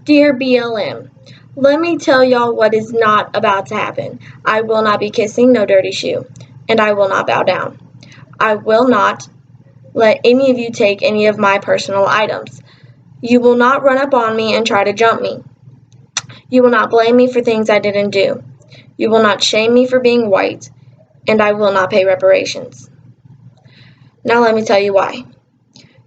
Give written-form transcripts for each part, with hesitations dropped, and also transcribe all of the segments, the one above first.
Dear BLM, let me tell y'all what is not about to happen. I will not be kissing no dirty shoe, and I will not bow down. I will not let any of you take any of my personal items. You will not run up on me and try to jump me. You will not blame me for things I didn't do. You will not shame me for being white, and I will not pay reparations. Now let me tell you why.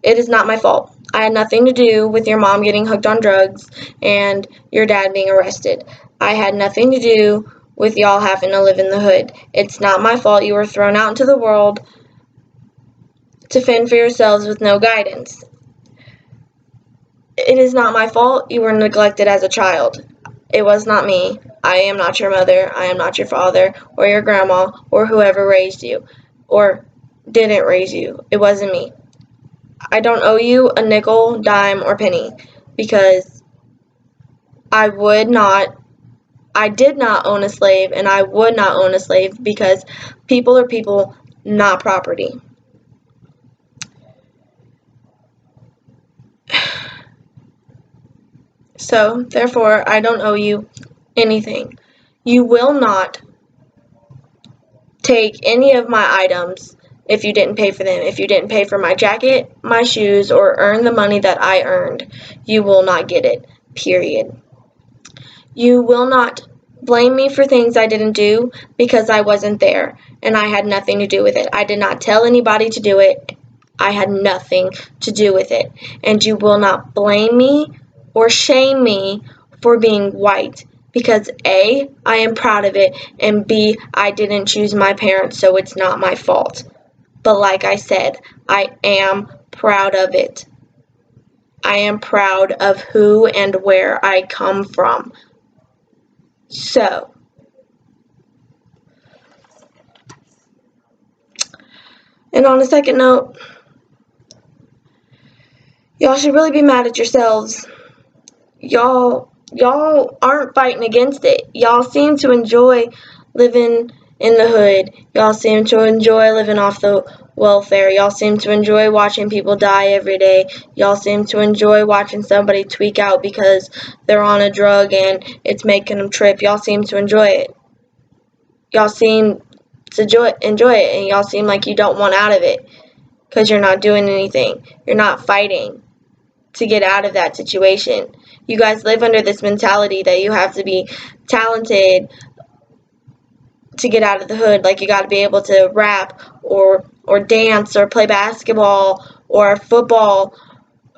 It is not my fault. I had nothing to do with your mom getting hooked on drugs and your dad being arrested. I had nothing to do with y'all having to live in the hood. It's not my fault you were thrown out into the world to fend for yourselves with no guidance. It is not my fault you were neglected as a child. It was not me. I am not your mother. I am not your father or your grandma or whoever raised you or didn't raise you. It wasn't me. I don't owe you a nickel, dime, or penny because I did not own a slave, and I would not own a slave because people are people, not property. So, therefore, I don't owe you anything. You will not take any of my items if you didn't pay for them. If you didn't pay for my jacket, my shoes, or earn the money that I earned, you will not get it. Period. You will not blame me for things I didn't do because I wasn't there and I had nothing to do with it. I did not tell anybody to do it. I had nothing to do with it. And you will not blame me or shame me for being white because A, I am proud of it, and B, I didn't choose my parents, so it's not my fault. But like I said, I am proud of it. I am proud of who and where I come from. So, and on a second note, y'all should really be mad at yourselves. Y'all aren't fighting against it. Y'all seem to enjoy living in the hood. Y'all seem to enjoy living off the welfare. Y'all seem to enjoy watching people die every day. Y'all seem to enjoy watching somebody tweak out because they're on a drug and it's making them trip. Y'all seem to enjoy it. Y'all seem to enjoy it, and y'all seem like you don't want out of it because you're not doing anything. You're not fighting to get out of that situation. You guys live under this mentality that you have to be talented to get out of the hood. Like you got to be able to rap or dance or play basketball or football,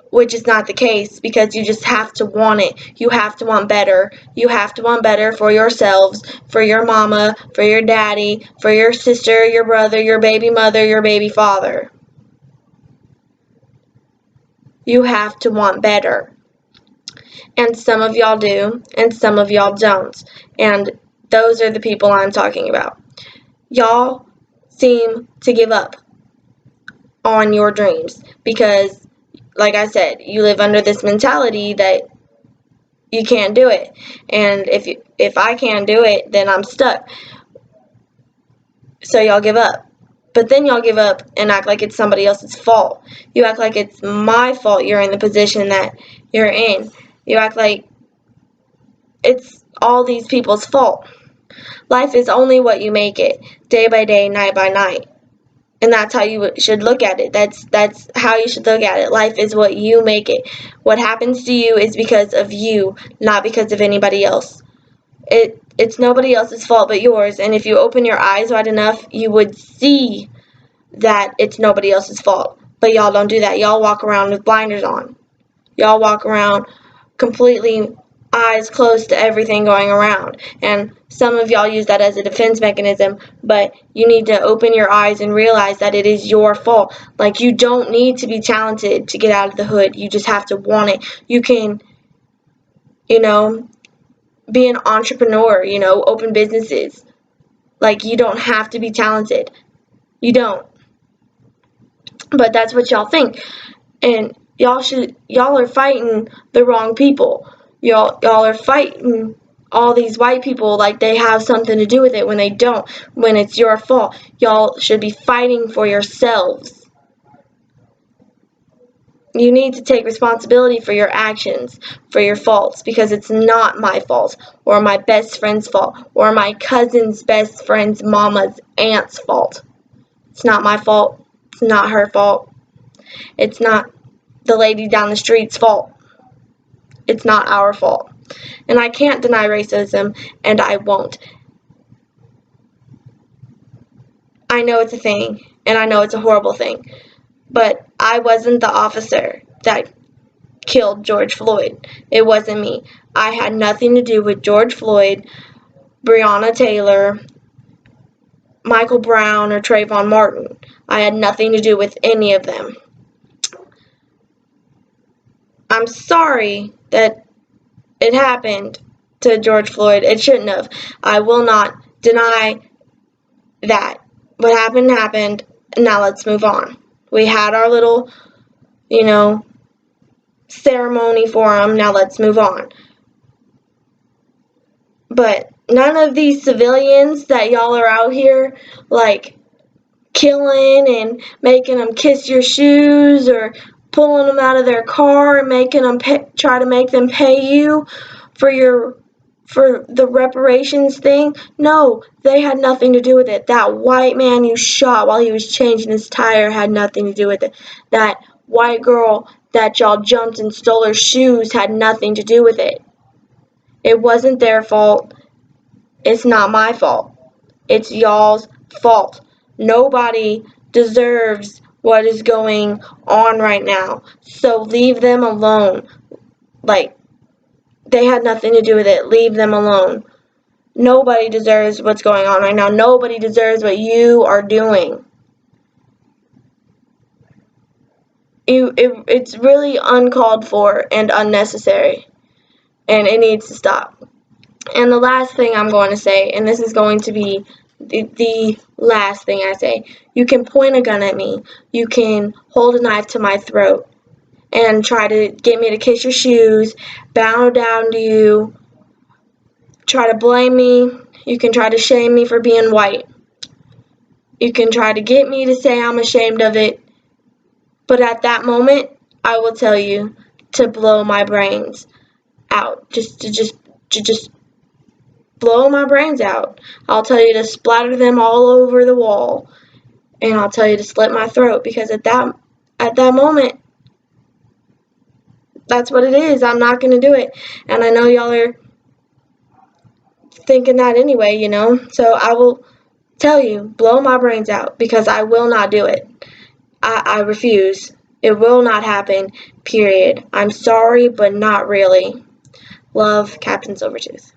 which is not the case because you just have to want it. You have to want better. You have to want better for yourselves, for your mama, for your daddy, for your sister, your brother, your baby mother, your baby father. You have to want better. And some of y'all do, and some of y'all don't. And those are the people I'm talking about. Y'all seem to give up on your dreams because, like I said, you live under this mentality that you can't do it. And if I can't do it, then I'm stuck. So y'all give up. But then y'all give up and act like it's somebody else's fault. You act like it's my fault you're in the position that you're in. You act like it's all these people's fault. Life is only what you make it, day by day, night by night. And that's how you should look at it. That's how you should look at it. Life is what you make it. What happens to you is because of you, not because of anybody else. It's nobody else's fault but yours. And if you open your eyes wide enough, you would see that it's nobody else's fault. But y'all don't do that. Y'all walk around with blinders on. Y'all walk around completely eyes closed to everything going around. And some of y'all use that as a defense mechanism, but you need to open your eyes and realize that it is your fault. Like, you don't need to be talented to get out of the hood. You just have to want it. You can, be an entrepreneur, open businesses. Like, you don't have to be talented. You don't. But that's what y'all think. And y'all are fighting the wrong people. Y'all are fighting all these white people like they have something to do with it when they don't, when it's your fault. Y'all should be fighting for yourselves. You need to take responsibility for your actions, for your faults, because it's not my fault, or my best friend's fault, or my cousin's best friend's mama's aunt's fault. It's not my fault. It's not her fault. It's not the lady down the street's fault. It's not our fault. And I can't deny racism, and I won't. I know it's a thing, and I know it's a horrible thing, but I wasn't the officer that killed George Floyd. It wasn't me. I had nothing to do with George Floyd, Breonna Taylor, Michael Brown, or Trayvon Martin. I had nothing to do with any of them. I'm sorry that it happened to George Floyd. It shouldn't have. I will not deny that. What happened happened. Now let's move on. We had our little, ceremony for him. Now let's move on. But none of these civilians that y'all are out here, like, killing and making them kiss your shoes or pulling them out of their car and making them try to make them pay you for the reparations thing. No, they had nothing to do with it. That white man you shot while he was changing his tire had nothing to do with it. That white girl that y'all jumped and stole her shoes had nothing to do with it. It wasn't their fault. It's not my fault. It's y'all's fault. Nobody deserves what is going on right now. So leave them alone. Like, they had nothing to do with it. Leave them alone. Nobody deserves what's going on right now. Nobody deserves what you are doing. It's really uncalled for and unnecessary. And it needs to stop. And the last thing I'm going to say, and this is going to be the last thing I say, you can point a gun at me. You can hold a knife to my throat and try to get me to kiss your shoes, bow down to you, try to blame me. You can try to shame me for being white. You can try to get me to say I'm ashamed of it. But at that moment, I will tell you to blow my brains out. Just blow my brains out. I'll tell you to splatter them all over the wall. And I'll tell you to slit my throat, because at that moment, that's what it is. I'm not going to do it. And I know y'all are thinking that anyway, So I will tell you, blow my brains out, because I will not do it. I refuse. It will not happen, period. I'm sorry, but not really. Love, Captain Silvertooth.